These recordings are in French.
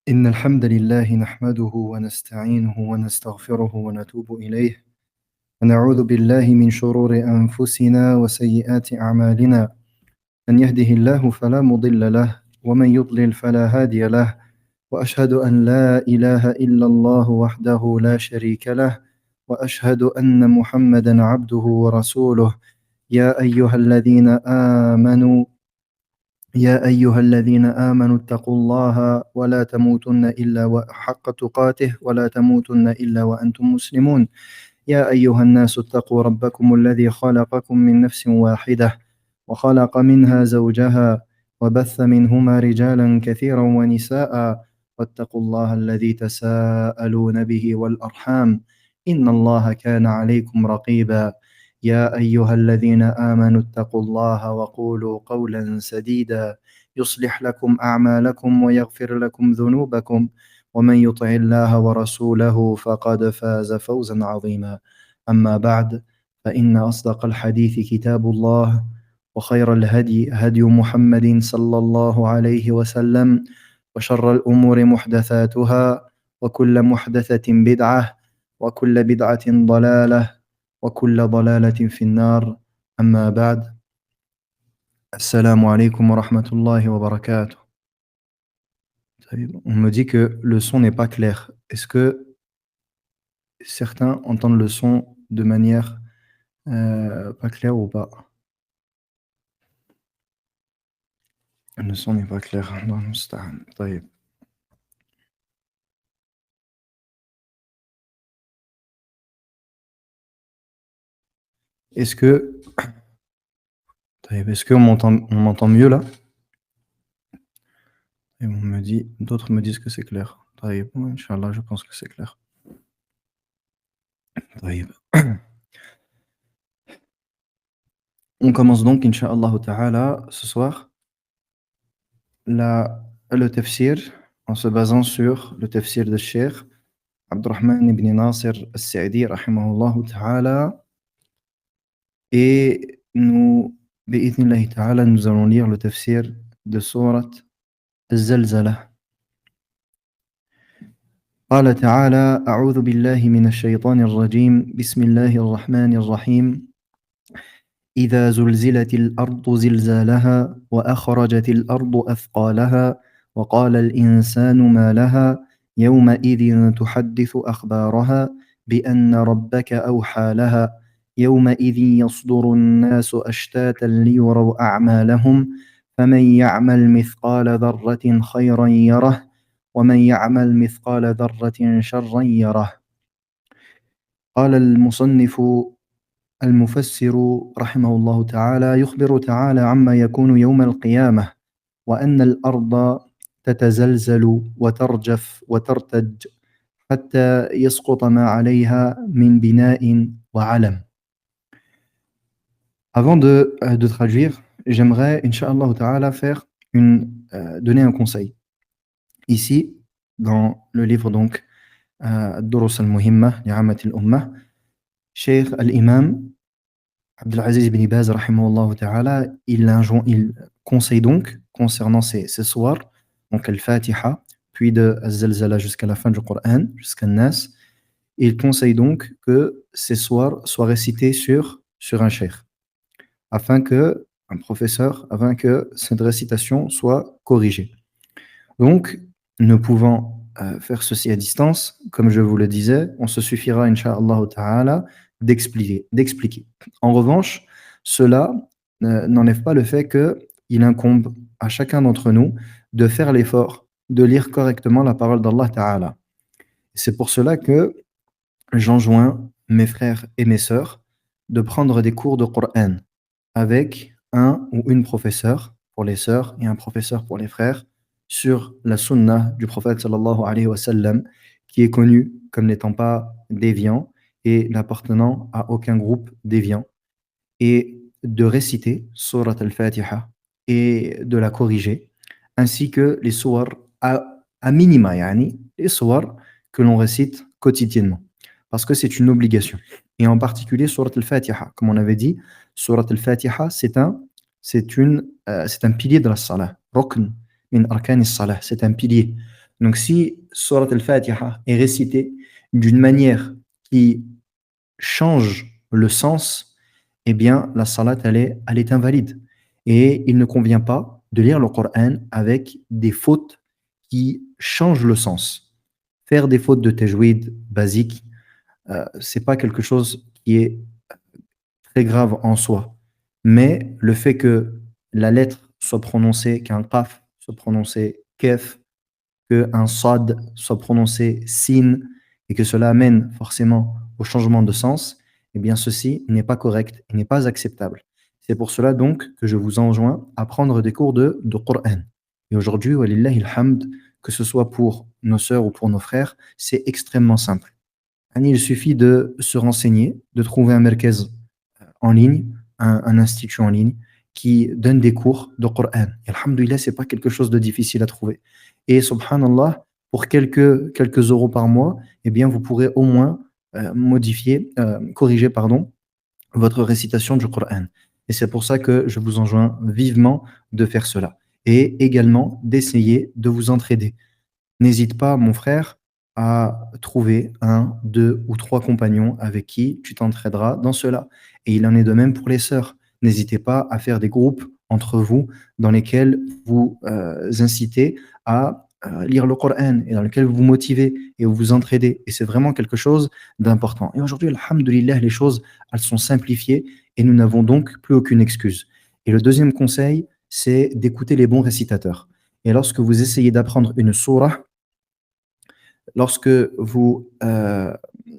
إن الحمد لله نحمده ونستعينه ونستغفره ونتوب إليه ونعوذ بالله من شرور أنفسنا وسيئات أعمالنا من يهده الله فلا مضل له ومن يضلل فلا هادي له وأشهد أن لا إله إلا الله وحده لا شريك له وأشهد أن محمدا عبده ورسوله يا أيها الذين آمنوا يا أيها الذين آمنوا اتقوا الله ولا تموتن إلا حق تقاته ولا تموتن إلا وأنتم مسلمون يا أيها الناس اتقوا ربكم الذي خلقكم من نفس واحدة وخلق منها زوجها وبث منهما رجالا كثيرا ونساء واتقوا الله الذي تساءلون به والأرحام إن الله كان عليكم رقيبا يا أيها الذين آمنوا اتقوا الله وقولوا قولا سديدا يصلح لكم أعمالكم ويغفر لكم ذنوبكم ومن يطع الله ورسوله فقد فاز فوزا عظيما أما بعد فإن أصدق الحديث كتاب الله وخير الهدي هدي محمد صلى الله عليه وسلم وشر الأمور محدثاتها وكل محدثة بدعة وكل بدعة ضلالة وكل ضلالة في النار أما بعد السلام عليكم ورحمة الله وبركاته. On me dit que le son n'est pas clair. Est-ce que certains entendent le son de manière pas claire ou pas? Le son n'est pas clair. Allah musta'an. طيب. Est-ce que est-ce qu'on m'entend mieux là? Et d'autres me disent que c'est clair. طيب. Inch'Allah, je pense que c'est clair. طيب. On commence donc, Inch'Allah ta'ala, ce soir, le tafsir en se basant sur le tafsir de Cheikh Abdurrahman ibn Nasir al-Sa'di, rahimahullah ta'ala. Et nous, bi'idhnillahi ta'ala, nous allons lire le tafsir de sourate الزلزلة. قال تعالى: أعوذ بالله من الشيطان الرجيم بسم الله الرحمن الرحيم إذا زلزلت الأرض زلزالها وأخرجت الأرض أثقالها وقال الإنسان ما لها يومئذ تحدث أخبارها بأن ربك أوحى لها يومئذ يصدر الناس أشتاتا ليروا أعمالهم فمن يعمل مثقال ذرة خيرا يره ومن يعمل مثقال ذرة شرا يره. قال المصنف المفسر رحمه الله تعالى: يخبر تعالى عما يكون يوم القيامة وأن الأرض تتزلزل وترجف وترتج حتى يسقط ما عليها من بناء وعلم. Avant de traduire, j'aimerais, Inch'Allah ta'ala, donner un conseil. Ici, dans le livre donc, Ad-Durus al-Muhimma li'ammat al-Ummah, Cheikh al-Imam Abdelaziz ibn Baz, rahimahullah ta'ala, il conseille donc, concernant ces soirs, donc al-Fatiha, puis de Al-Zalzala jusqu'à la fin du Coran, jusqu'à Nas, il conseille donc que ces soirs soient récités sur un cheikh, afin que cette récitation soit corrigée. Donc, ne pouvant faire ceci à distance, comme je vous le disais, on se suffira, incha'Allah ta'ala, d'expliquer. En revanche, cela n'enlève pas le fait qu'il incombe à chacun d'entre nous de faire l'effort de lire correctement la parole d'Allah ta'ala. C'est pour cela que j'enjoins mes frères et mes sœurs de prendre des cours de Coran avec un ou une professeur pour les sœurs et un professeur pour les frères sur la sunna du prophète sallallahu alayhi wa sallam, qui est connu comme n'étant pas déviant et n'appartenant à aucun groupe déviant, et de réciter surat al-Fatiha et de la corriger, ainsi que les sourates à minima, les sourates que l'on récite quotidiennement, parce que c'est une obligation. Et en particulier surat al-Fatiha, comme on avait dit, surat al-Fatiha, c'est un pilier de la salah, rukn min arkan as-salah, c'est un pilier. Donc si Surat al-Fatiha est récitée d'une manière qui change le sens, eh bien la salat elle est invalide. Et il ne convient pas de lire le Coran avec des fautes qui changent le sens. Faire des fautes de tajwid basiques, c'est pas quelque chose qui est très grave en soi. Mais le fait que la lettre soit prononcée, qu'un qaf soit prononcé kef, qu'un sad soit prononcé sin, et que cela amène forcément au changement de sens, eh bien ceci n'est pas correct et n'est pas acceptable. C'est pour cela donc que je vous enjoins à prendre des cours de Coran. Et aujourd'hui, walillahi alhamd, que ce soit pour nos sœurs ou pour nos frères, c'est extrêmement simple. Il suffit de se renseigner, de trouver un merkez en ligne, un institut en ligne qui donne des cours de Coran. Et alhamdoulilah, c'est pas quelque chose de difficile à trouver. Et subhanallah, pour quelques euros par mois, eh bien, vous pourrez au moins corriger, pardon, votre récitation du Coran. Et c'est pour ça que je vous enjoins vivement de faire cela. Et également d'essayer de vous entraider. N'hésite pas, mon frère, à trouver un, deux ou trois compagnons avec qui tu t'entraideras dans cela. Et il en est de même pour les sœurs. N'hésitez pas à faire des groupes entre vous dans lesquels vous incitez à lire le Coran et dans lesquels vous vous motivez et vous vous entraidez. Et c'est vraiment quelque chose d'important. Et aujourd'hui, alhamdoulilah, les choses, elles sont simplifiées et nous n'avons donc plus aucune excuse. Et le deuxième conseil, c'est d'écouter les bons récitateurs. Et lorsque vous essayez d'apprendre une sourate, lorsque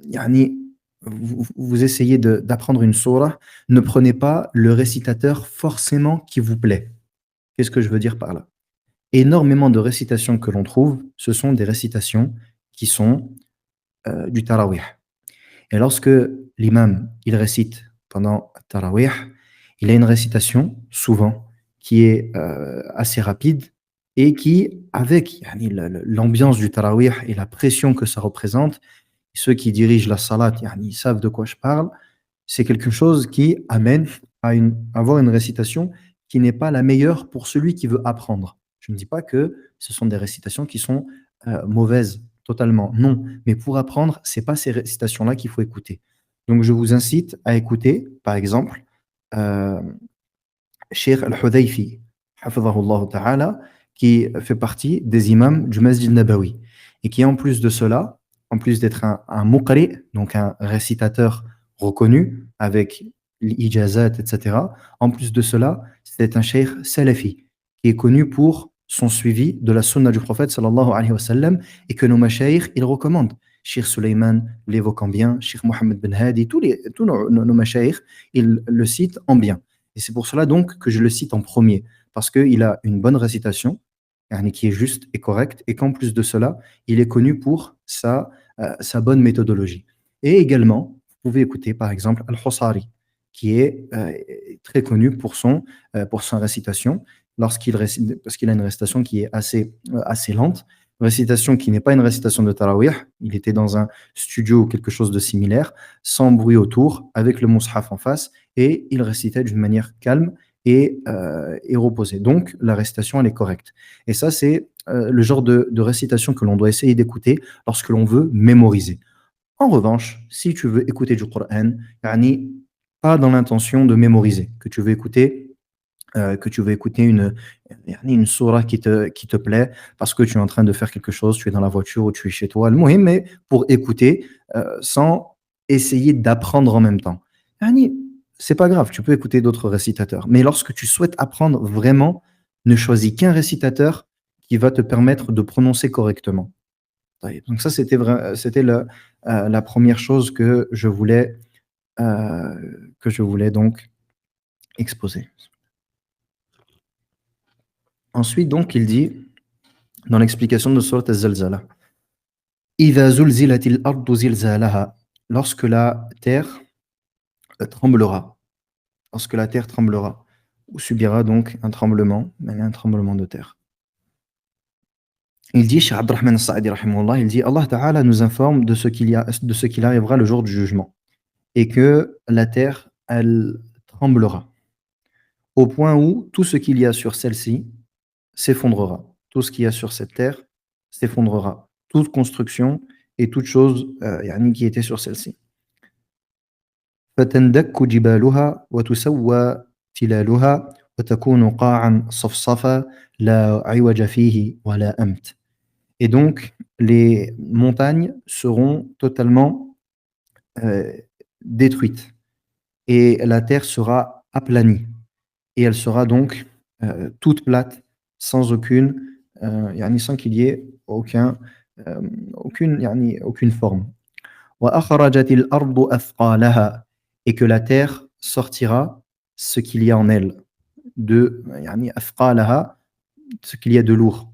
yani, vous essayez d'apprendre une sourate, ne prenez pas le récitateur forcément qui vous plaît. Qu'est-ce que je veux dire par là? Énormément de récitations que l'on trouve, ce sont des récitations qui sont du tarawih. Et lorsque l'imam, il récite pendant tarawih, il a une récitation, souvent, qui est assez rapide et qui, avec yani, l'ambiance du tarawih et la pression que ça représente, ceux qui dirigent la salat, yani, ils savent de quoi je parle, c'est quelque chose qui amène à avoir une récitation qui n'est pas la meilleure pour celui qui veut apprendre. Je ne dis pas que ce sont des récitations qui sont mauvaises, totalement. Non, mais pour apprendre, c'est pas ces récitations-là qu'il faut écouter. Donc je vous incite à écouter, par exemple, euh, Cheikh Al-Hudayfi, hafidhahullah ta'ala, qui fait partie des imams du Masjid Nabawi. Et qui, en plus de cela, en plus d'être un muqri, donc un récitateur reconnu, avec l'ijazat, etc., en plus de cela, c'est un cheikh salafi, qui est connu pour son suivi de la sunna du prophète, sallallahu alayhi wa sallam, et que nos mashaykh, ils recommandent. Cheikh Suleiman l'évoquant bien, Cheikh Mohammed Ben Hadi, tous nos mashaykh, ils le citent en bien. Et c'est pour cela donc que je le cite en premier, parce qu'il a une bonne récitation, yani qui est juste et correcte, et qu'en plus de cela, il est connu pour sa bonne méthodologie. Et également, vous pouvez écouter par exemple Al-Husari, qui est très connu pour sa récitation, lorsqu'il récite, parce qu'il a une récitation qui est assez lente, une récitation qui n'est pas une récitation de Tarawih, il était dans un studio ou quelque chose de similaire, sans bruit autour, avec le mushaf en face, et il récitait d'une manière calme et reposée. Donc, la récitation, elle est correcte. Et ça, c'est le genre de récitation que l'on doit essayer d'écouter lorsque l'on veut mémoriser. En revanche, si tu veux écouter du Coran, yani, pas dans l'intention de mémoriser, que tu veux écouter yani une sourate qui te plaît parce que tu es en train de faire quelque chose, tu es dans la voiture ou tu es chez toi, le muhim, mais pour écouter sans essayer d'apprendre en même temps. Yani, c'est pas grave, tu peux écouter d'autres récitateurs. Mais lorsque tu souhaites apprendre vraiment, ne choisis qu'un récitateur qui va te permettre de prononcer correctement. Donc ça, c'était la première chose que je voulais donc exposer. Ensuite, donc, il dit, dans l'explication de Surat Az-Zalzala, إِذَا زُلْزِلَتِ الْأَرْضُ زِلْزَالَهَا, lorsque la terre tremblera, lorsque la terre tremblera, ou subira donc un tremblement de terre. Il dit, Cheikh Abdurrahman As-Sa'di, rahimahullah, il dit, Allah Ta'ala nous informe de ce qu'il arrivera le jour du jugement, et que la terre, elle tremblera, au point où tout ce qu'il y a sur celle-ci s'effondrera. Tout ce qu'il y a sur cette terre s'effondrera. Toute construction et toute chose يعني qui était sur celle-ci. فتندك جبالها وتسوى تلالها وتكون قاعا صفصفا لا عوج فيه ولا أمت. Et donc, les montagnes seront totalement détruites et la terre sera aplanie et elle sera donc toute plate, sans aucune, يعني sans qu'il y ait aucune, يعني aucune forme. وأخرجت الأرض أثقالها et que la terre sortira ce qu'il y a en elle de يعني أثقالها ce qu'il y a de lourd.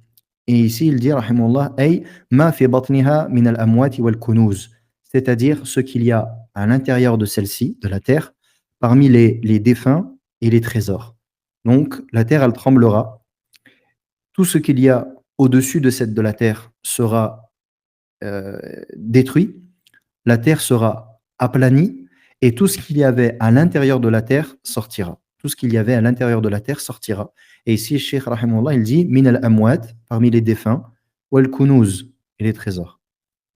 Et ici, il dit, rahimahullah, أي ما في بطنها من الأموات والكنوز, c'est-à-dire ce qu'il y a à l'intérieur de celle-ci, de la terre, parmi les défunts et les trésors. Donc, la terre, elle tremblera. Tout ce qu'il y a au-dessus de la terre sera détruit. La terre sera aplanie et tout ce qu'il y avait à l'intérieur de la terre sortira. Tout ce qu'il y avait à l'intérieur de la terre sortira. Et ici, Cheikh Rahimullah, il dit min al-amwat, parmi les défunts, wal kunuz, et les trésors.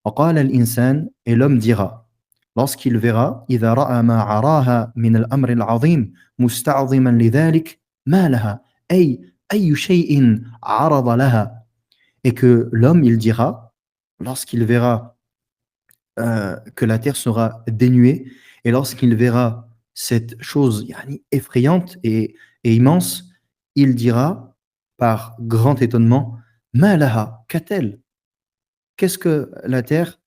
وقال الإنسان, et l'homme dira, lorsqu'il verra, إذا رأى ما عراها من الأمر العظيم مستعظما لذلك ما لها أي شيء عرض لها. Et que l'homme, il dira, lorsqu'il verra que la terre sera dénuée, et lorsqu'il verra cette chose yani, effrayante et immense, il dira par grand étonnement, Ma laha, qu'a-t-elle? Qu'est-ce que la terre,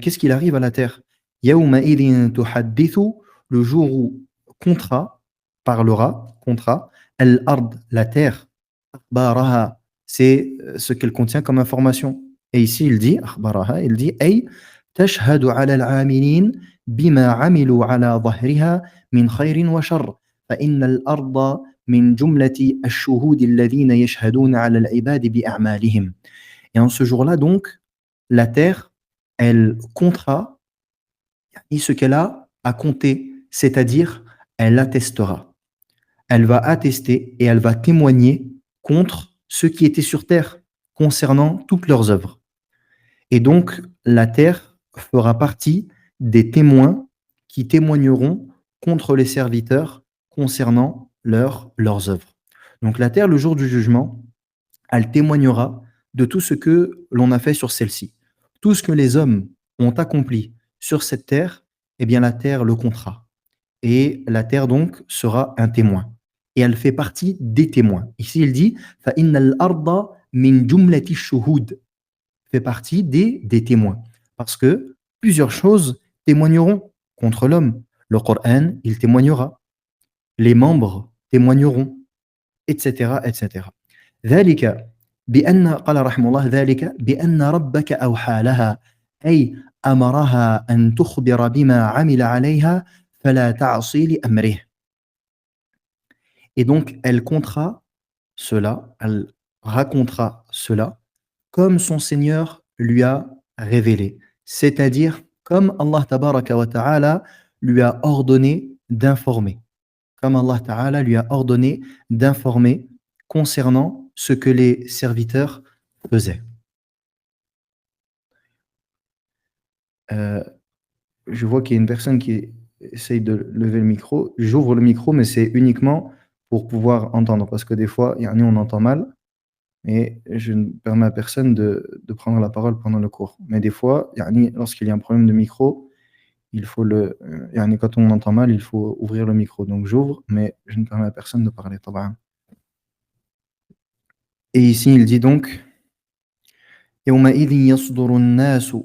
qu'est-ce qu'il arrive à la terre? Yawma idhin tuhaddithu, le jour où contrat parlera, contrat, al-ard, la terre, akhbaraha, c'est ce qu'elle contient comme information. Et ici il dit, akhbaraha, il dit, ay تشهد على العاملين بما عملوا على ظهرها من خير وشر فإن الأرض من جملة الشهود الذين يشهدون على العباد بأعمالهم. Et en ce jour-là donc, la terre, elle comptera ce qu'elle a à compter, c'est-à-dire elle attestera. Elle va attester et elle va témoigner contre ceux qui étaient sur terre concernant toutes leurs œuvres. Et donc, la terre fera partie des témoins qui témoigneront contre les serviteurs concernant leurs œuvres. Donc la terre, le jour du jugement, elle témoignera de tout ce que l'on a fait sur celle-ci. Tout ce que les hommes ont accompli sur cette terre, eh bien la terre le comptera. Et la terre donc sera un témoin. Et elle fait partie des témoins. Ici il dit فَإِنَّ الْأَرْضَ مِنْ جُمْلَةِ الشُّهُودِ, fait partie des témoins. Parce que plusieurs choses témoigneront contre l'homme. Le Coran, il témoignera. Les membres témoigneront, etc., etc. ذلك بأن قال رحمه الله ذلك بأن ربك أوحى لها أي أمرها أن تخبر بما عمل عليها فلا تعصي لأمره. Et donc, elle comptera cela, elle racontera cela comme son Seigneur lui a révélé. C'est-à-dire comme Allah tabaraka wa ta'ala lui a ordonné d'informer. Comme Allah ta'ala lui a ordonné d'informer concernant ce que les serviteurs faisaient. Euh, je vois qu'il y a une personne qui essaye de lever le micro. J'ouvre le micro, mais c'est uniquement pour pouvoir entendre, parce que des fois, on entend mal. Et je ne permets à personne de prendre la parole pendant le cours. Mais des fois, lorsqu'il y a un problème de micro, il faut quand on entend mal, il faut ouvrir le micro. Donc j'ouvre, mais je ne permets à personne de parler. طبعا. Et ici, il dit donc يومئذ يصدر الناس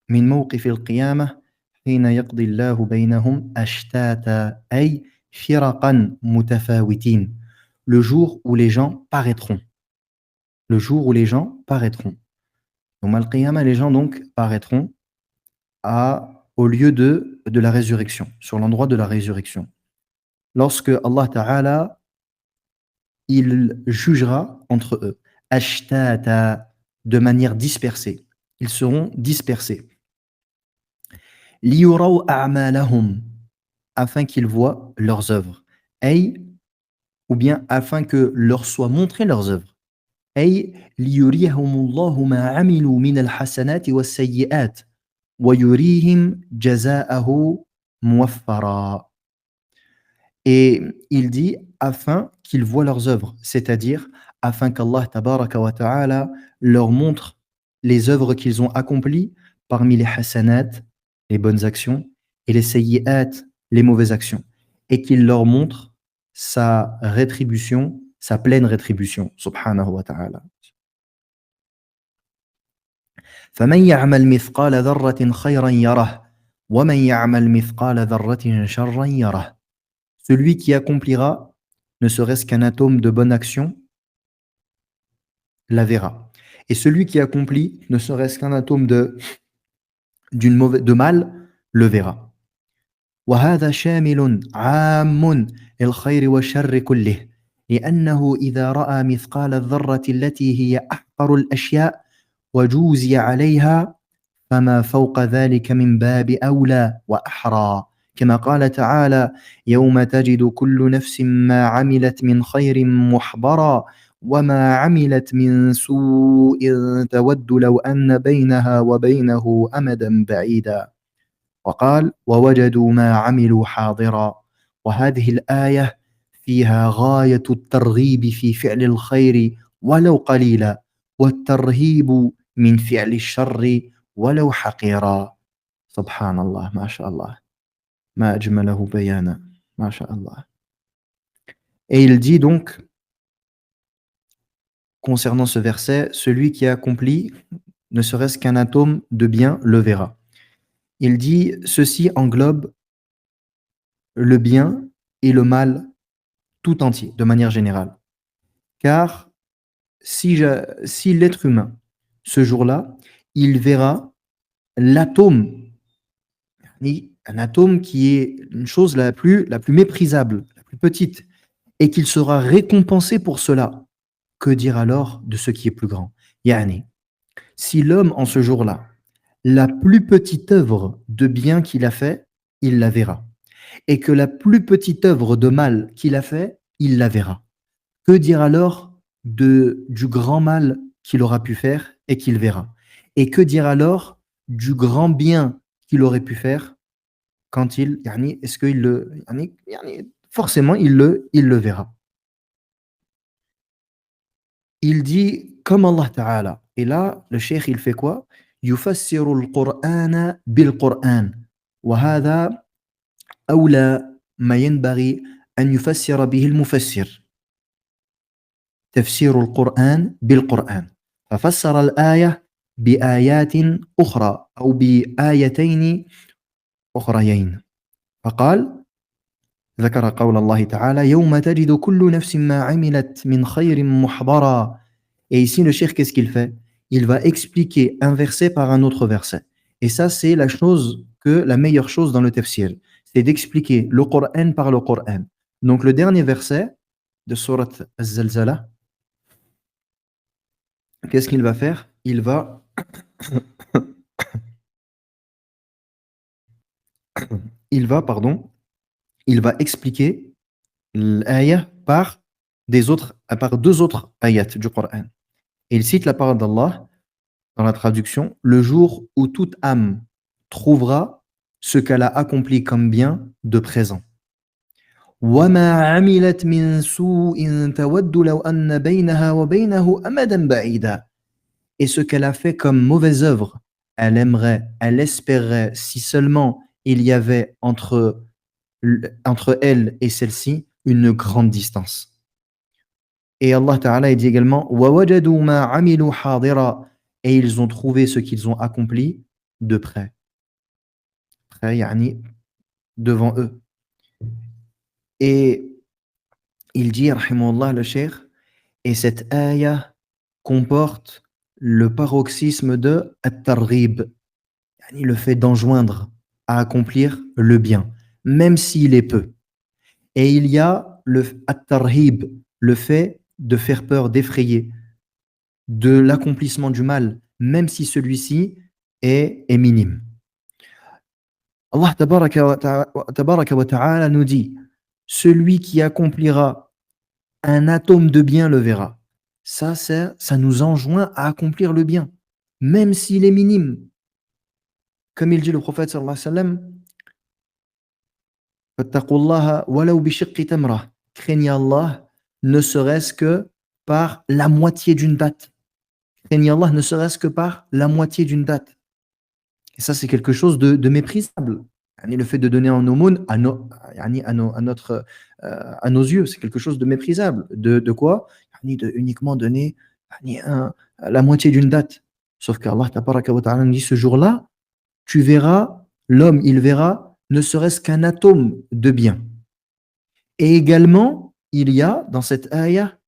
من موقف القيامة حين يقضي الله بينهم أشتاتا أي فرقا متفاوتين. Le jour où les gens paraîtront. Le jour où les gens paraîtront. Au Al-Qiyamah, les gens donc paraîtront au lieu de la résurrection, sur l'endroit de la résurrection. Lorsque Allah Ta'ala, il jugera entre eux, ashtata, de manière dispersée. Ils seront dispersés. Liyuraw a'malahum, afin qu'ils voient leurs œuvres. Ay, ou bien afin que leur soient montrées leurs œuvres. أي ليريهم الله ما عملوا من الحسنات والسيئات ويريهم جزاءه موفرا. Et il dit afin qu'ils voient leurs œuvres, c'est-à-dire afin qu'Allah tabaraka wa ta'ala leur montre les œuvres qu'ils ont accomplies parmi les hasanat, les bonnes actions, et les sayyi'at, les mauvaises actions, et qu'il leur montre sa rétribution, sa pleine rétribution, subhanahu wa ta'ala. فَمَنْ يَعْمَلْ مِثْقَالَ ذَرَّةٍ خَيْرًا يَرَهُ وَمَنْ يَعْمَلْ مِثْقَالَ ذَرَّةٍ شَرًّا يَرَهُ. Celui qui accomplira ne serait-ce qu'un atome de bonne action la verra. Et celui qui accomplit ne serait-ce qu'un atome de mal le verra. وهذا شامل عام للخير والشر كله لأنه إذا رأى مثقال الذرة التي هي أحقر الأشياء وجوزي عليها فما فوق ذلك من باب أولى وأحرى كما قال تعالى يوم تجد كل نفس ما عملت من خير محضرا وما عملت من سوء تود لو أن بينها وبينه أمدا بعيدا وقال ووجدوا ما عملوا حاضرا. وهذه الآية فيها غاية الترغيب في فعل الخير ولو قليلا والترهيب من فعل الشر ولو حقيرا. سبحان الله ما شاء الله ما أجمله بيانا ما شاء الله. Et il dit donc concernant ce verset, celui qui accomplit ne serait-ce qu'un atome de bien le verra. Il dit ceci englobe le bien et le mal tout entier, de manière générale. Car si l'être humain, ce jour-là, il verra l'atome, un atome qui est une chose la plus méprisable, la plus petite, et qu'il sera récompensé pour cela, que dire alors de ce qui est plus grand? Yani, si l'homme en ce jour-là, la plus petite œuvre de bien qu'il a fait, il la verra. Et que la plus petite œuvre de mal qu'il a fait, il la verra. Que dire alors du grand mal qu'il aura pu faire et qu'il verra? Et que dire alors du grand bien qu'il aurait pu faire quand est-ce qu'il forcément il le verra. Il dit comme Allah Ta'ala. Et là, le cheikh il fait quoi? يفسر القرآن بالقرآن وهذا أولى ما ينبغي أن يفسر به المفسر تفسير القرآن بالقرآن ففسر الآية بآيات أخرى أو بآيتين أخريين فقال ذكر قول الله تعالى يوم تجد كل نفس ما عملت من خير محضرا. Et ici le cheikh qu'est-ce qu'il fait? Il va expliquer un verset par un autre verset. Et ça c'est la meilleure chose dans le tafsir, c'est d'expliquer le Coran par le Coran. Donc le dernier verset de sourate Az-Zalzala, qu'est-ce qu'il va faire? Il va expliquer l'ayah par deux autres ayats du Coran. Et il cite la parole d'Allah dans la traduction, le jour où toute âme trouvera ce qu'elle a accompli comme bien de présent. وَمَا عَمِلَتْ مِنْ سُوءٍ تَوَدُّ لَوْ أَنَّ بَيْنَهَا وَبَيْنَهُ أَمَدًا بَعِيدًا. Et ce qu'elle a fait comme mauvaise œuvre, elle espérerait, si seulement il y avait entre elle et celle-ci une grande distance. Et Allah Ta'ala dit également وَوَجَدُوا مَا عَمِلُوا حَاضِرًا. Et ils ont trouvé ce qu'ils ont accompli de près. Près, devant eux. Et il dit, rahimahullah, le cheikh, et cette ayah comporte le paroxysme de at-targhib, le fait d'enjoindre à accomplir le bien, même s'il est peu. Et il y a le at-tarhib, le fait de faire peur, d'effrayer, de l'accomplissement du mal, même si celui-ci est minime. Allah tabaraka wa ta'ala nous dit celui qui accomplira un atome de bien le verra. ça nous enjoint à accomplir le bien, même s'il est minime. Comme il dit le prophète sallallahu alayhi wa sallam, fattaqullaha walaw bishiqqi tamrah. Craignez Allah, ne serait-ce que par la moitié d'une date. Craignez Allah, ne serait-ce que par la moitié d'une date. Et ça, c'est quelque chose de méprisable. Yani le fait de donner en aumône yani à nos yeux, c'est quelque chose de méprisable. De quoi? Yani de uniquement donner yani la moitié d'une date. Sauf qu'Allah tabaraka wa ta'ala nous dit ce jour-là, tu verras, l'homme, il verra ne serait-ce qu'un atome de bien. Et également, il y a dans cette ayah,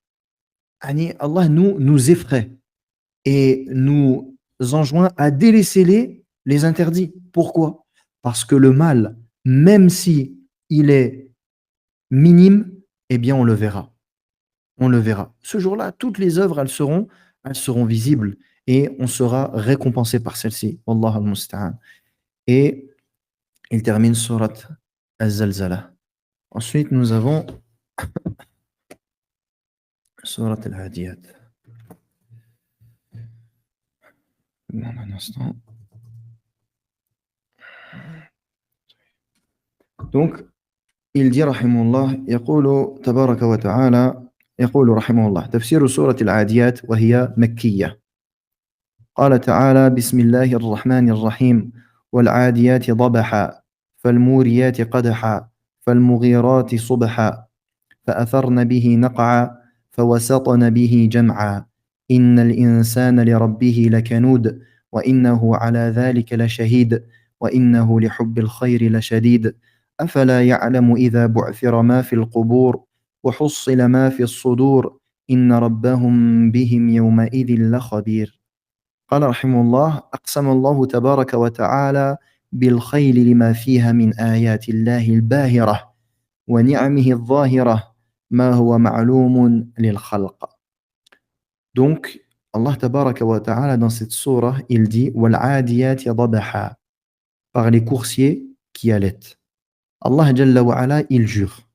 yani Allah nous effraie et nous enjoint à délaisser les interdits. Pourquoi? Parce que le mal, même si il est minime, eh bien on le verra. On le verra. Ce jour-là, toutes les œuvres, elles seront visibles et on sera récompensé par celles-ci. Wallah al-musta'an. Et il termine surat Az-Zalzala. Ensuite, nous avons surat Al-Hadiyat. Un instant. Donc, il dit رحمه الله يقول تبارك وتعالى يقول رحمه الله تفسير سورة العاديات وهي مكية قال تعالى بسم الله الرحمن الرحيم والعاديات ضبحا فالموريات قدحا فالمغيرات صبحا فأثرن به نقعا فوسطن به جمعا إن الإنسان لربه لكنود وإنه على ذلك لشهيد وإنه لحب الخير لشديد أفلا يعلم إذا بعثر ما في القبور وحصل ما في الصدور إن ربهم بهم يومئذ لخبير قال رحمه الله أقسم الله تبارك وتعالى بالخيل لما فيها من آيات الله الباهرة ونعمه الظاهرة ما هو معلوم للخلق. Donc, Allah tabaraka wa ta'ala dans cette sourate, il dit وَالْعَادِيَاتِ ضَبَحًا par les coursiers qui allaitent. Allah Jalla wa ala, il jure.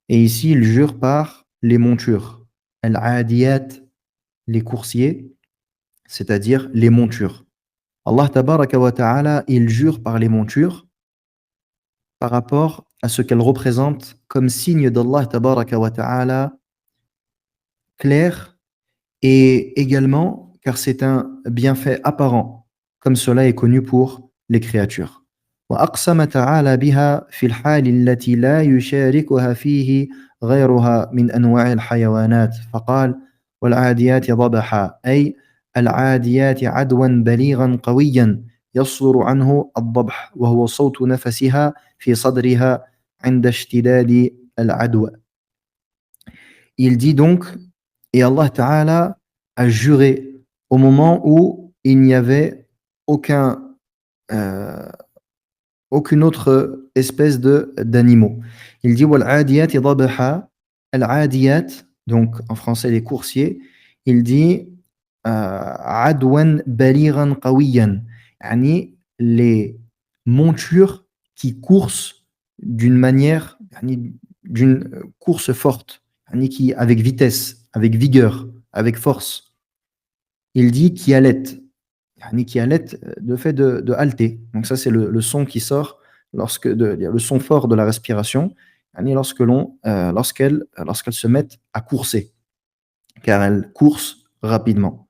Et ici, il jure par les montures. Al-Adiyat, les coursiers, c'est-à-dire les montures. Allah Tabaraka wa Ta'ala, il jure par les montures par rapport à ce qu'elles représentent comme signe d'Allah Tabaraka wa Ta'ala clair et également car c'est un bienfait apparent, comme cela est connu pour les créatures. وأقسم تعالى بها في الحال التي لا يشاركها فيه غيرها من أنواع الحيوانات فقال والعاديات ضبحا أي العاديات عدوا بليغا قويا يصدر عنه الضبح وهو صوت نفسها في صدرها عند اشتداد العدوى. Il dit donc, et Allah Ta'ala a juré au moment où il n'y avait aucun aucune autre espèce d'animaux. Il dit وَالْعَادِيَاتِ ضَبْحًا al-adiyat, donc en français les coursiers, il dit عَدْوًا بَلِيغًا قَوِيًّا, يعني les montures qui coursent d'une manière, يعني d'une course forte, يعني qui avec vitesse, avec vigueur, avec force. Il dit qui allait. Yani qui allait de fait de halter. Donc ça, c'est le son qui sort le son fort de la respiration, yani lorsqu'elles se mettent à courser, car elles coursent rapidement.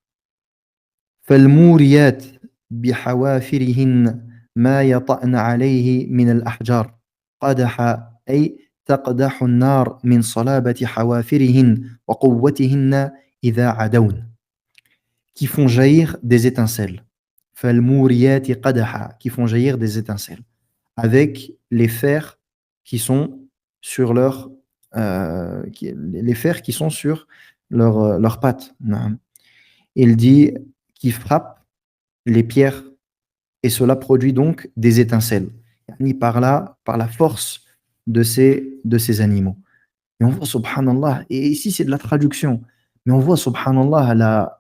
فالموريات بحوافرهن ما يطأن عليه من الأحجار قدح أي تقدح النار من صلابة حوافرهن وقوتهن إذا عدون qui font jaillir des étincelles. فالموريات قدحا, qui font jaillir des étincelles. Avec les fers qui sont sur les fers qui sont sur leurs pattes. Il dit qui frappe les pierres et cela produit donc des étincelles. Par la force de ces animaux. Et on voit subhanallah, et ici c'est de la traduction, mais on voit subhanallah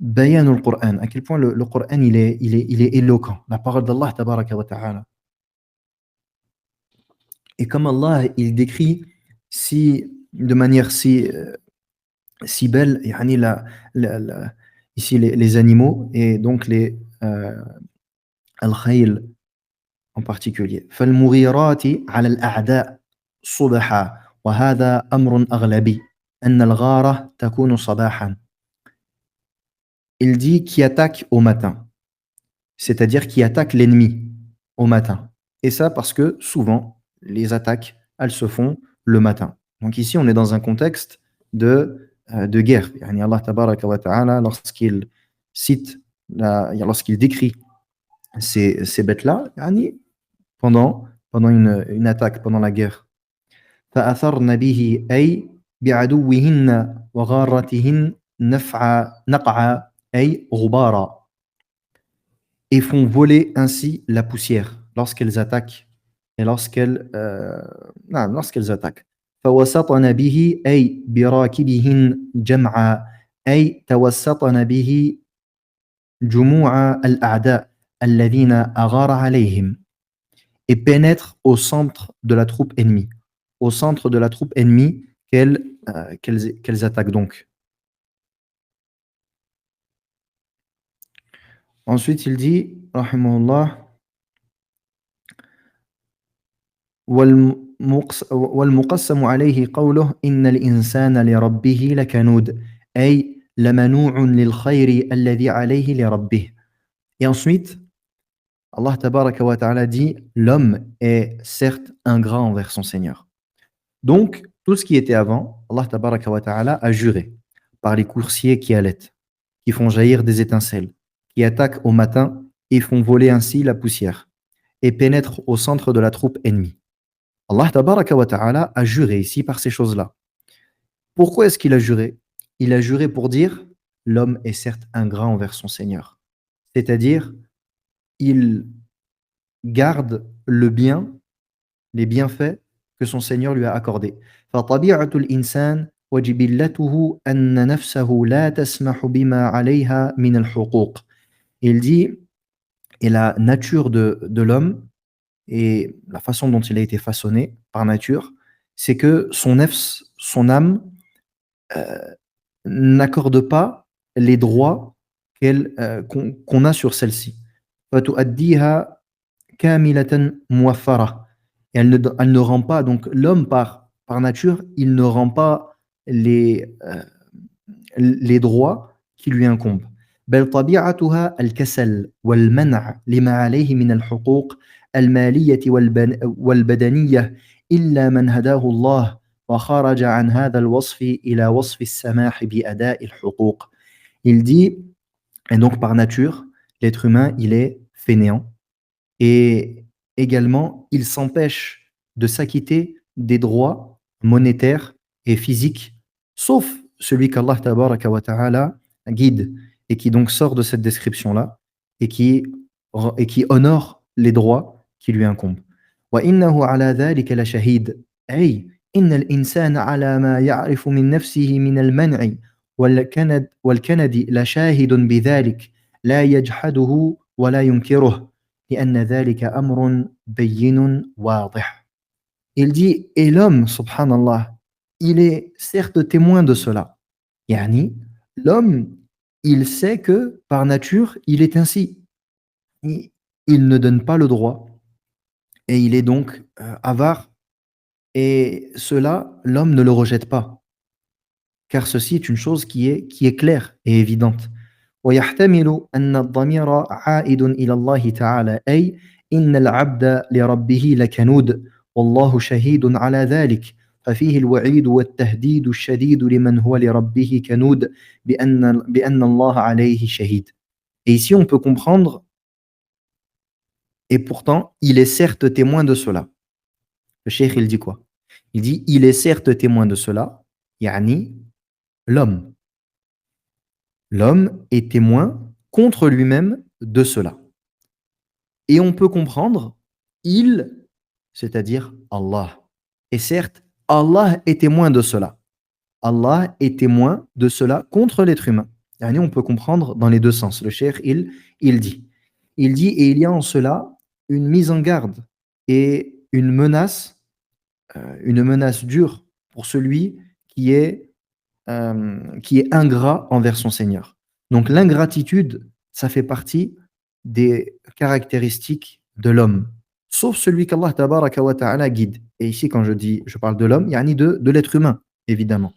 Bayan al-Qur'an, à quel point le Qur'an il est éloquent, la parole d'Allah tabaraka wa ta'ala. Et comme Allah il décrit de manière si si belle, يعني ici les animaux et donc les الخيل en particulier. فالمغيرات على الأعداء صبحا وهذا أمر أغلبي أن الغارة تكون صباحا. Il dit qui attaque au matin, c'est-à-dire qui attaque l'ennemi au matin. Et ça parce que souvent, les attaques, elles se font le matin. Donc ici, on est dans un contexte de guerre. Yani Allah tabaraka wa ta'ala, lorsqu'il cite, lorsqu'il décrit ces bêtes-là, yani pendant une attaque, pendant la guerre. فأثرن به أي بعدوهن وغارتهن نقع أي غبارا et font voler ainsi la poussière lorsqu'elles attaquent et lorsqu'elles attaquent. فوسطن به أي براكبهن جمعا أي توسطن به جموع الأعداء الذين أغار عليهم et pénètrent au centre de la troupe ennemie. Au centre de la troupe ennemie qu'elles attaquent donc. Ensuite, il dit, rahimahullah, والمقسم عليه قوله إن الإنسان لربه لكنود أي لمنوع للخير الذي عليه لربه. Et ensuite, Allah tabaraka wa ta'ala dit, l'homme est certes ingrat envers son Seigneur. Donc, tout ce qui était avant, Allah tabaraka wa ta'ala a juré par les coursiers qui allaitent, qui font jaillir des étincelles, qui attaquent au matin et font voler ainsi la poussière, et pénètrent au centre de la troupe ennemie. Allah tabaraka wa ta'ala a juré ici par ces choses-là. Pourquoi est-ce qu'il a juré? Il a juré pour dire, l'homme est certes ingrat envers son Seigneur. C'est-à-dire, il garde le bien, les bienfaits que son Seigneur lui a accordés. فطبيعة الإنسان وجبلته أن نفسه لا تسمح بما عليها من الحقوق. Il dit, et la nature de l'homme et la façon dont il a été façonné par nature, c'est que son nefs, son âme, n'accorde pas les droits qu'on a sur celle-ci. فَتُؤَدِّيهَا كَامِلَةً مُوَفَّرَةً. Et elle ne rend pas, donc l'homme par nature, il ne rend pas les droits qui lui incombent. بل طبيعتها الكسل والمنع لما عليه من الحقوق المالية والبدنية إلا من هداه الله وخرج عن هذا الوصف إلى وصف السماح بأداء الحقوق. Il dit, et donc par nature, l'être humain, il est fainéant et également, il s'empêche de s'acquitter des droits monétaires et physiques, sauf celui qu'Allah tabaraka wa ta'ala guide et qui donc sort de cette description-là et qui honore les droits qui lui incombent. وَإِنَّهُ عَلَى ذَلِكَ لَشَهِيدٌ أي إن الإنسان على ما يعرف من نفسه من المنع والكند لشاهد بذلك لا يجحده ولا ينكره لأن ذلك أمر بين واضح. Il dit, et l'homme, subhanallah, il est certes témoin de cela. Yani, l'homme, il sait que par nature, il est ainsi. Il ne donne pas le droit et il est donc avare. Et cela, l'homme ne le rejette pas, car ceci est une chose qui est claire et évidente. ويحتمل أن الضمير عائد إلى الله تعالى أي إن العبد لربه لكنود والله شهيد على ذلك ففيه الوعيد والتهديد الشديد لمن هو لربه كنود بأن الله عليه شهيد. Et ici on peut comprendre, et pourtant il est certes témoin de cela. Le cheikh il dit quoi? Il dit il est certes témoin de cela, yani l'homme. L'homme est témoin contre lui-même de cela. Et on peut comprendre, il, c'est-à-dire Allah. Et certes, Allah est témoin de cela. Allah est témoin de cela contre l'être humain. Et on peut comprendre dans les deux sens. Le cheikh, il dit. Il dit, et il y a en cela une mise en garde et une menace dure pour celui qui est qui est ingrat envers son Seigneur. Donc l'ingratitude, ça fait partie des caractéristiques de l'homme, sauf celui qu'Allah tabaraka wa ta'ala guide. Et ici, quand je parle de l'homme, yani de l'être humain, évidemment.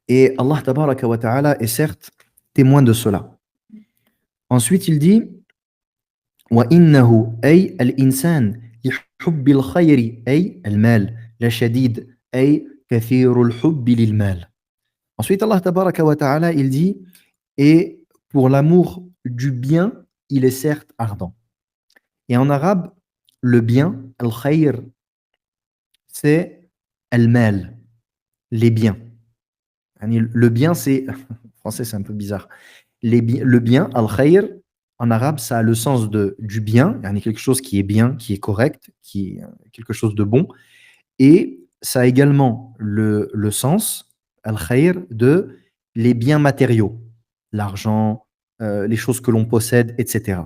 Et Allah tabaraka wa ta'ala est certes témoin de cela. Ensuite, il dit وإنه أي الإنسان لحب الخير أي المال لشديد أي كثير الحب للمال. Ensuite, Allah tabaraka wa ta'ala, il dit et pour l'amour du bien, il est certes ardent. Et en arabe, le bien, al-khayr, c'est al-mal, les biens. Le bien, c'est, en français, c'est un peu bizarre. Le bien, al-khayr, en arabe, ça a le sens du bien, quelque chose qui est bien, qui est correct, qui est quelque chose de bon. Et ça a également le sens, al-khayr, de les biens matériaux, l'argent, les choses que l'on possède, etc.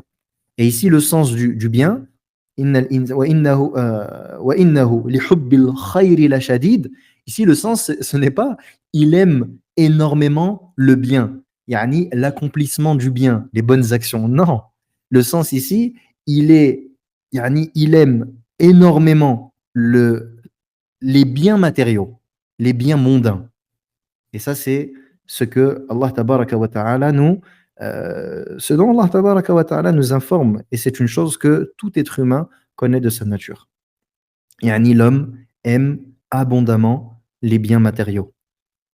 Et ici, le sens du bien, وَإِنَّهُ لِحُبِّ الْخَيْرِ لَشَدِيدٌ. Ici, le sens, ce n'est pas il aime énormément le bien, yani l'accomplissement du bien, les bonnes actions. Non. Le sens ici, il aime énormément les biens matériaux, les biens mondains. Et ça, c'est ce que Allah tabaraka wa ta'ala ce dont Allah tabaraka wa ta'ala nous informe. Et c'est une chose que tout être humain connaît de sa nature. Yani l'homme aime abondamment les biens matériaux.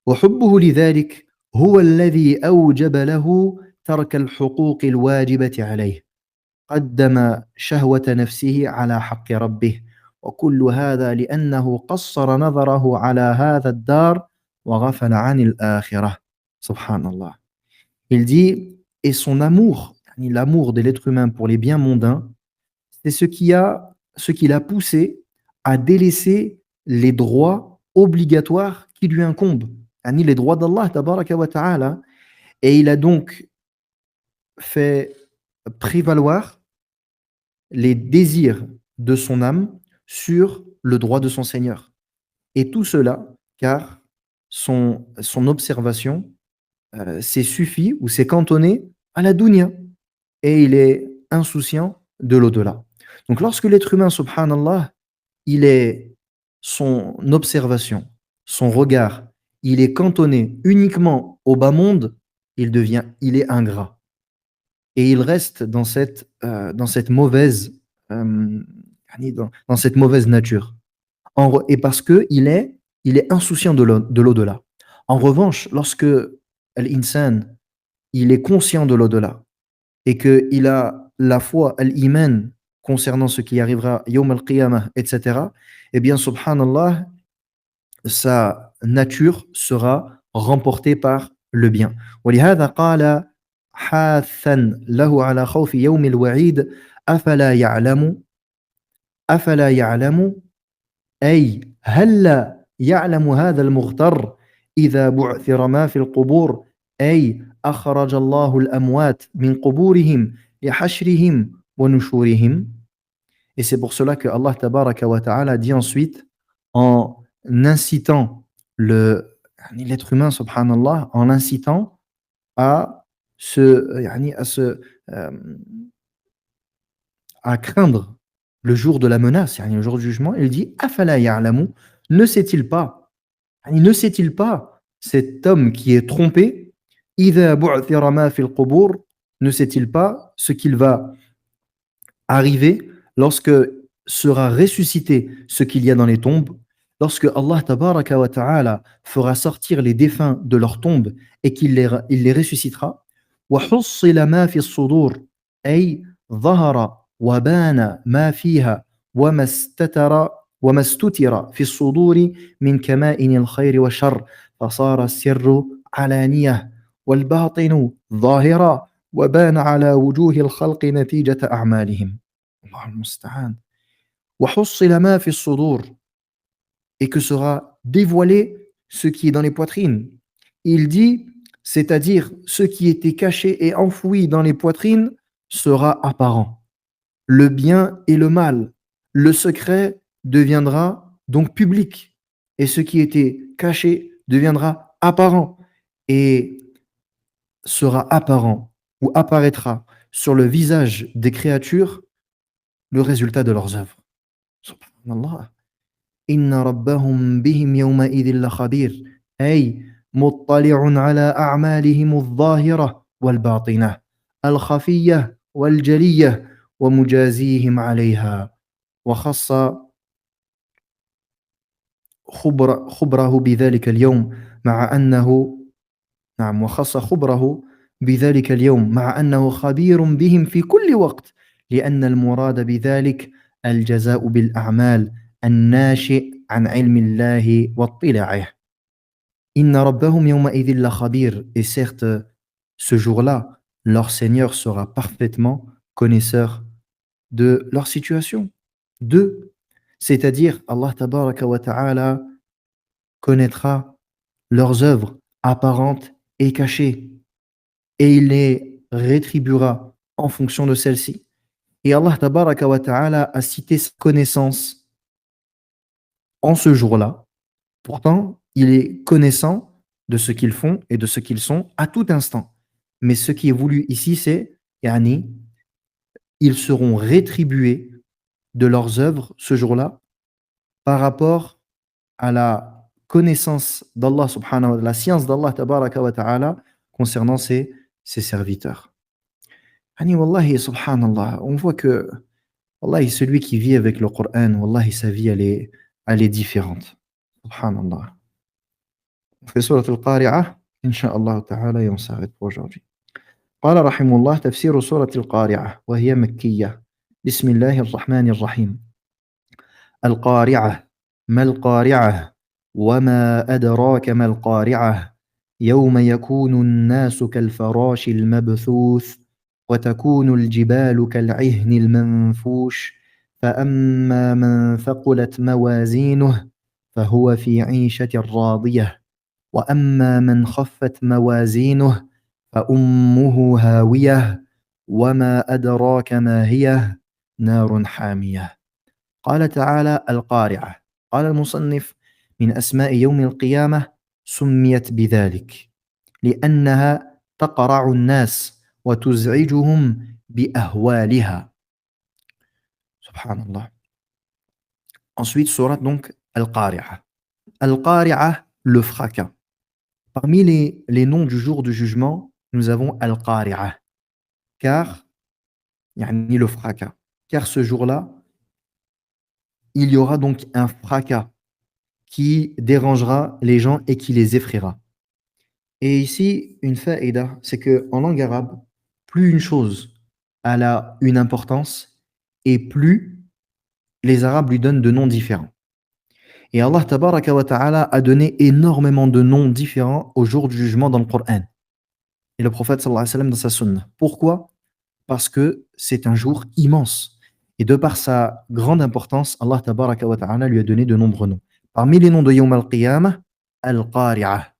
وحبه لذلك هو الذي أوجب له ترك الحقوق الواجبة عليه. قدم شهوة نفسه على حق ربه وكل هذا لأنه قصر نظره على هذا الدار وغفل عن الآخرة. Subhanallah. Il dit, et son amour, l'amour de l'être humain pour les biens mondains, c'est ce qui l'a poussé à délaisser les droits obligatoires qui lui incombent, les droits d'Allah tabaraka wa ta'ala, et il a donc fait prévaloir les désirs de son âme sur le droit de son Seigneur. Et tout cela, car son observation s'est suffi ou s'est cantonné à la dunya. Et il est insouciant de l'au-delà. Donc lorsque l'être humain, subhanallah, son observation, son regard, il est cantonné uniquement au bas monde, il est ingrat. Et il reste dans cette mauvaise, euh, dans cette mauvaise nature. Et parce il est insouciant de l'au-delà. En revanche, lorsque l'insan, il est conscient de l'au-delà et qu'il a la foi, l'iman, concernant ce qui arrivera, yawm al-qiyamah, etc., eh bien, subhanallah, sa nature sera remportée par le bien. ولهذا قال حاثا له على خوف يوم الوعيد أفلا يعلم أي هل يعلم هذا المغتر إذا بعثر ما في القبور أي أخرج الله الأموات من قبورهم لحشرهم ونشورهم. Et c'est pour cela que Allah tabaraka wa ta'ala dit ensuite, en incitant l'être humain, subhanallah, en l'incitant à euh, à craindre le jour de la menace, le jour du jugement, il dit Afala ya'lamu, ne sait-il pas, ne sait-il pas cet homme qui est trompé, Idha bu'thira ma fil qubur, ne sait-il pas ce qu'il va arriver lorsque sera ressuscité ce qu'il y a dans les tombes, lorsque Allah tabaraka wa ta'ala fera sortir les défunts de leurs tombes et il les ressuscitera. وحصل ما في الصدور أي ظهر وبان ما فيها وما استتر في الصدور من كمائن الخير والشر فصار السر علانية والباطن ظاهرا وبان على وجوه الخلق نتيجة أعمالهم. Allah al-Musta'an. وحصل ما في الصدور, et que sera dévoilé ce qui est dans les poitrines. Il dit, c'est-à-dire ce qui était caché et enfoui dans les poitrines sera apparent. Le bien et le mal, le secret deviendra donc public. et ce qui était caché deviendra apparent et sera apparent ou apparaîtra sur le visage des créatures le résultat de leurs œuvres. Subhanallah. Inna rabbahum bihim yawma'idhin lakhabir. Ay muttali'un ala a'malihim adh-dhahirah wal batinah, al-khafiyyah wal jaliyah wa mujazihim 'alayha. Wa khassa خبره بذلك اليوم مع أنه نعم وخص خبره بذلك اليوم مع أنه خبير بهم في كل وقت لأن المراد بذلك الجزاء بالأعمال الناشئ عن علم الله واطلاعه. إن ربهم يومئذ لخبير. Et certes, ce jour-là, leur Seigneur sera parfaitement connaisseur de leur situation. D'eux. C'est-à-dire, Allah tabaraka wa ta'ala connaîtra leurs œuvres apparentes et cachées, et il les rétribuera en fonction de celles-ci. Et Allah tabaraka wa ta'ala a cité sa connaissance en ce jour-là. Pourtant, il est connaissant de ce qu'ils font et de ce qu'ils sont à tout instant. Mais ce qui est voulu ici, c'est yani, ils seront rétribués de leurs œuvres ce jour-là par rapport à la connaissance d'Allah subhanahu wa ta'ala, la science d'Allah tabaraka wa ta'ala concernant ses serviteurs. Yani wallahi subhanallah, on voit que wallahi celui qui vit avec le Coran, wallahi sa vie elle est différente. Subhanallah. On fait surat al-Qari'ah, incha'Allah ta'ala, et on s'arrête pour aujourd'hui. قال رحمه الله تفسير سورة القارعة وهي مكية. بسم الله الرحمن الرحيم. القارعة. ما القارعة؟ وما أدراك ما القارعة؟ يوم يكون الناس كالفراش المبثوث وتكون الجبال كالعهن المنفوش فأما من ثقلت موازينه فهو في عيشة راضية وأما من خفت موازينه فأمه هاوية وما أدراك ما هي نار حامية. قال تعالى القارعة. قال المصنف من أسماء يوم القيامة سميت بذلك لأنها تقرع الناس وتزعجهم بأهوالها. Subhanallah. Ensuite, surat donc Al-Qari'ah. Al-Qari'ah, le fracas. Parmi les noms du jour du jugement, nous avons Al-Qari'ah, car, yani le fracas. Car ce jour-là, il y aura donc un fracas qui dérangera les gens et qui les effraiera. Et ici, une faïda, c'est qu'en langue arabe, plus une chose elle a une importance et plus les Arabes lui donnent de noms différents. Et Allah tabaraka wa ta'ala a donné énormément de noms différents au jour du jugement dans le Coran. Et le prophète sallallahu alayhi wa sallam dans sa sunna. Pourquoi? Parce que c'est un jour immense. Et de par sa grande importance, Allah tabaraka wa ta'ala lui a donné de nombreux noms. Parmi les noms de Yawm al-Qiyamah, Al-Qari'ah.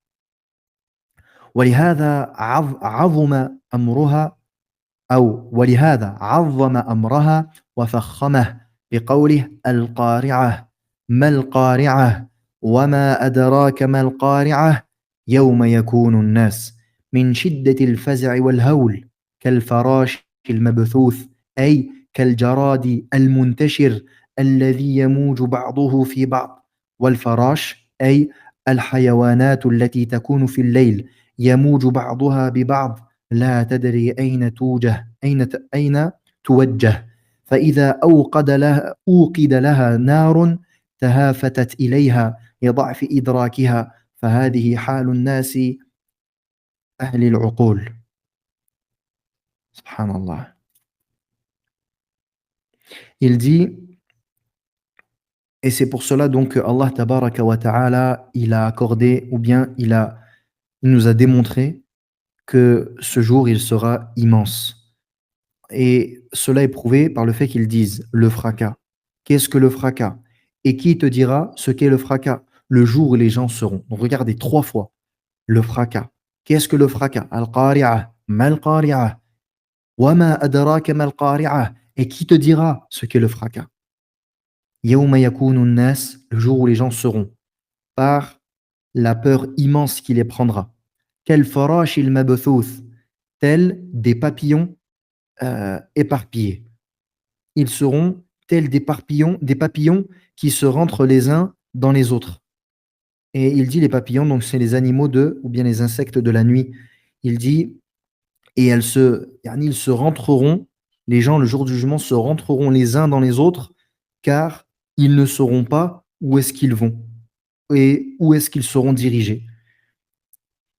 ولهذا عظم أمرها أو ولهذا عظم أمرها وفخمه بقوله القارعة. ما القارعة؟ وما أدراك ما القارعة؟ يوم يكون الناس من شدة الفزع والهول كالفراش المبثوث أي كالجراد المنتشر الذي يموج بعضه في بعض. والفراش أي الحيوانات التي تكون في الليل يموج بعضها ببعض لا تدري أين توجه فإذا أوقد لها نار تهافتت إليها لضعف إدراكها فهذه حال الناس أهل العقول. Subhanallah. Il dit, et c'est pour cela donc que Allah tabaraka wa ta'ala, il a accordé, ou bien il nous a démontré que ce jour, il sera immense. Et cela est prouvé par le fait qu'ils disent le fracas. Qu'est-ce que le fracas? Et qui te dira ce qu'est le fracas? Le jour où les gens seront. Donc regardez 3 fois le fracas. Qu'est-ce que le fracas? Al-Qari'ah. Mal Qari'ah. Wa ma adraka mal Qari'ah. Et qui te dira ce qu'est le fracas? Yawma yakunu an-nas, le jour où les gens seront. par la peur immense qui les prendra. Quel farash il mabthouth, tels des papillons éparpillés. Ils seront tels des papillons qui se rentrent les uns dans les autres. Et il dit les papillons, donc c'est les animaux ou bien les insectes de la nuit. Il dit, et yani ils se rentreront, les gens le jour du jugement se rentreront les uns dans les autres, car ils ne sauront pas où est-ce qu'ils vont et où est-ce qu'ils seront dirigés.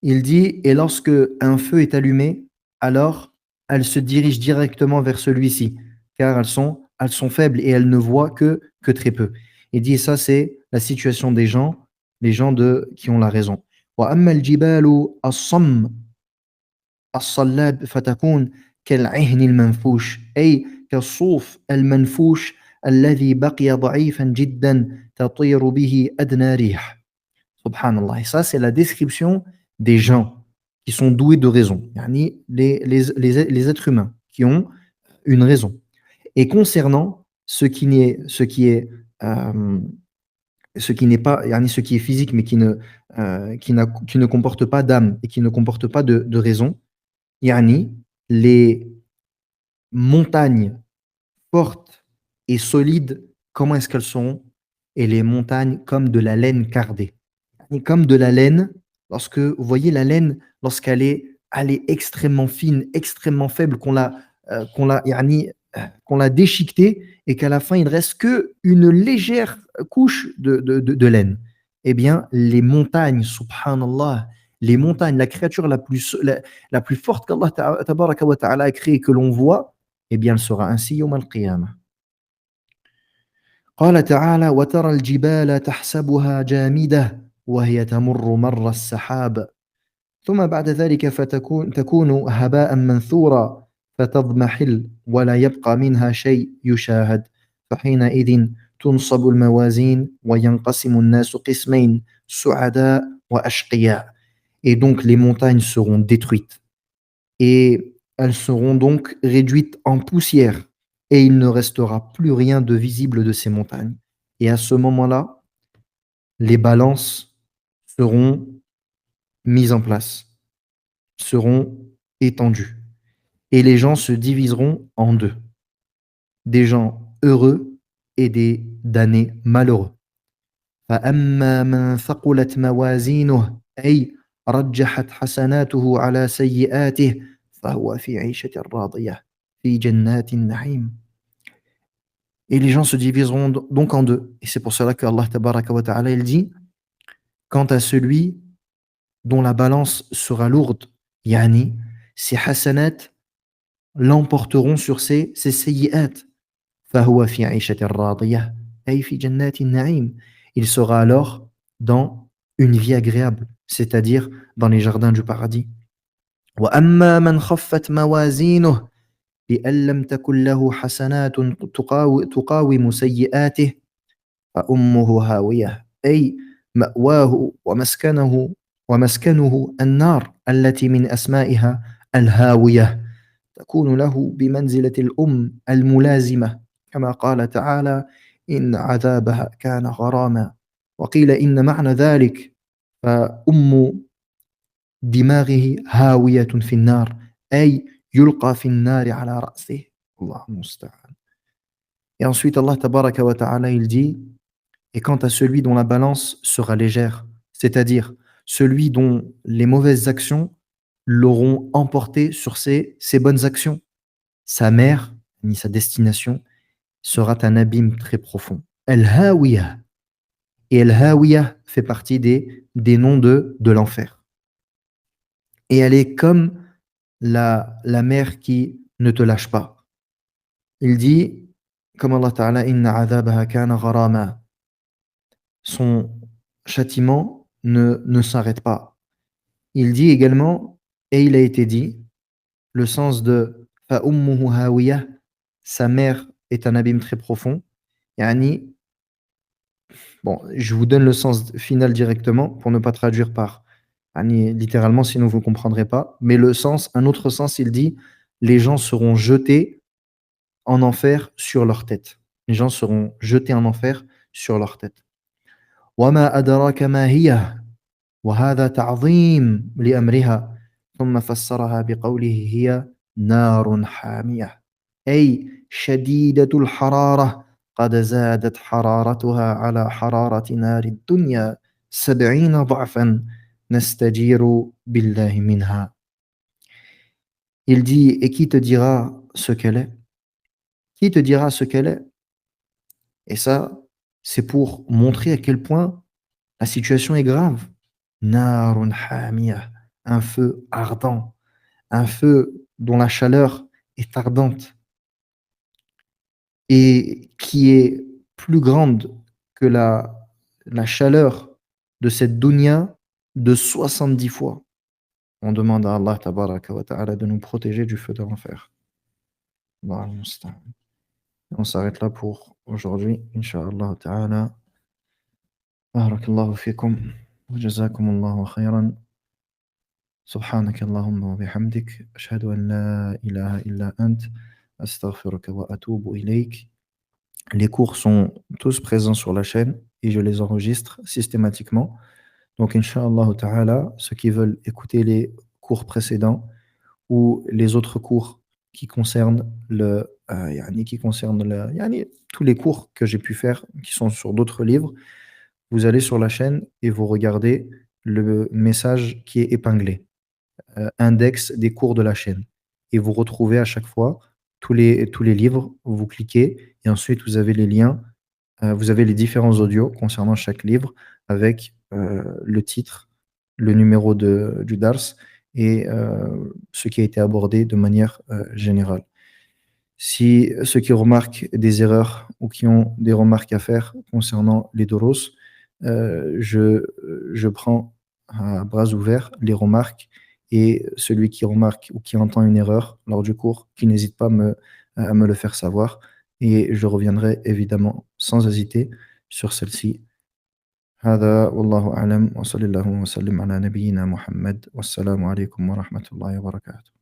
Il dit, et lorsque un feu est allumé, alors elles se dirigent directement vers celui-ci, car elles sont faibles et elles ne voient que très peu. Il dit, et ça c'est la situation des gens, qui ont la raison. وأما الجبال الصم الصلاب فتكون كالعهن المنفوش أي كالصوف المنفوش الذي بقي ضعيفا جدا تطير به أدنى ريح. Subhanallah. Et ça, c'est la description des gens qui sont doués de raison, yani les êtres humains qui ont une raison. Et concernant ce qui est, euh, ce qui n'est pas, yani ce qui est physique, mais qui ne comporte pas d'âme et qui ne comporte pas de raison, yani les montagnes fortes et solides, comment est-ce qu'elles sont? Et les montagnes comme de la laine cardée. Et comme de la laine, lorsque vous voyez la laine, elle est extrêmement fine, extrêmement faible, yani, qu'on l'a déchiquetée et qu'à la fin il ne reste que une légère couche de laine. Eh bien, les montagnes, subhanallah, les montagnes, la créature la plus forte qu'Allah tabaraka wa ta'ala a créée, que l'on voit, eh bien, elle sera ainsi yawm al-qiyamah. قال تعالى وترى الجبال تحسبها جامدة وهي تمر مر السحاب ثم بعد ذلك تكون هباء منثورا فتضمحل ولا يبقى منها شيء يشاهد فحينئذ تنصب الموازين وينقسم الناس قسمين سعداء وأشقياء. Et donc les montagnes seront détruites et elles seront donc réduites en poussière et il ne restera plus rien de visible de ces montagnes. Et à ce moment-là, les balances seront mises en place, seront étendues. Et les gens se diviseront en deux. Des gens heureux et des damnés malheureux. فأما من ثقلت موازينه أي رجحت حسناته على سيئاته فهو في عيشة راضية في جنات النعيم. Et les gens se diviseront donc en deux. Et c'est pour cela que Allah tabaraka wa ta'ala il dit, quant à celui dont la balance sera lourde, yani ses hasanat l'emporteront sur ses sayyi'at. فهو في عيشة راضية أي في جنات النعيم. Il sera alors dans une vie agréable, c'est-à-dire dans les jardins du paradis. وأما من خفت موازينه بأن لم تكن له حسنات تقاوم سيئاته فأمه هاوية أي مأواه ومسكنه النار التي من أسمائها الهاوية تكون له بمنزلة الأم الملازمة كما قال تعالى إن عذابها كان غراما وقيل إن معنى ذلك فأم دماغه هاوية في النار أي يلقى في النار على رأسه الله المستعان. Et ensuite Allah tabaraka wa ta'ala il dit, et quant à celui dont la balance sera légère, c'est-à-dire celui dont les mauvaises actions l'auront emporté sur ses bonnes actions, sa mère, ni sa destination, sera un abîme très profond. El-Hawiya. Et El-Hawiya fait partie des noms de l'enfer. Et elle est comme la mer qui ne te lâche pas. Il dit, comme Allah Ta'ala, Inna adhabaha kana gharama. Son châtiment ne s'arrête pas. Il dit également, et il a été dit, le sens de fa ummuhu hawiya, sa mère est un abîme très profond. Yani, bon, je vous donne le sens final directement pour ne pas traduire par yani, littéralement, sinon vous ne comprendrez pas. Mais le sens, un autre sens, il dit les gens seront jetés en enfer sur leur tête. Les gens seront jetés en enfer sur leur tête. وما أدراك ما هي وهذا تعظيم لأمرها ثم فسرها بقوله هي نار حامية أي شديدة الحرارة قد زادت حرارتها على حرارة نار الدنيا 70 ضعفا نستجير بالله منها. Il dit et qui te dira ce qu'elle est? Qui te dira ce qu'elle est? Et ça, c'est pour montrer à quel point la situation est grave. Narun hamiyah, un feu ardent, un feu dont la chaleur est ardente et qui est plus grande que la chaleur de cette dunya de 70 fois. On demande à Allah tabaraka wa ta'ala de nous protéger du feu de l'enfer. Allahu musta'an. On s'arrête là pour aujourd'hui, incha'Allah ta'ala. Barakallahu fikum wa jazakumullahu khayran. سبحانك اللهم وبحمدك أشهد أن لا إله إلا أنت أستغفرك وأتوب إليك. Les cours sont tous présents sur la chaîne et je les enregistre systématiquement. Donc, Inch'Allah Ta'ala, ceux qui veulent écouter les cours précédents ou les autres cours qui concernent tous les cours que j'ai pu faire qui sont sur d'autres livres, vous allez sur la chaîne et vous regardez le message qui est épinglé. Index des cours de la chaîne. Et vous retrouvez à chaque fois tous les livres, vous cliquez et ensuite vous avez les liens, vous avez les différents audios concernant chaque livre avec le titre, le numéro du DARS et ce qui a été abordé de manière générale. Si ceux qui remarquent des erreurs ou qui ont des remarques à faire concernant les doros, je prends à bras ouverts les remarques et celui qui remarque ou qui entend une erreur lors du cours, qui n'hésite pas à me le faire savoir et je reviendrai évidemment sans hésiter sur celle-ci. هذا والله أعلم وصلى الله وسلم على نبينا محمد والسلام عليكم ورحمة الله وبركاته.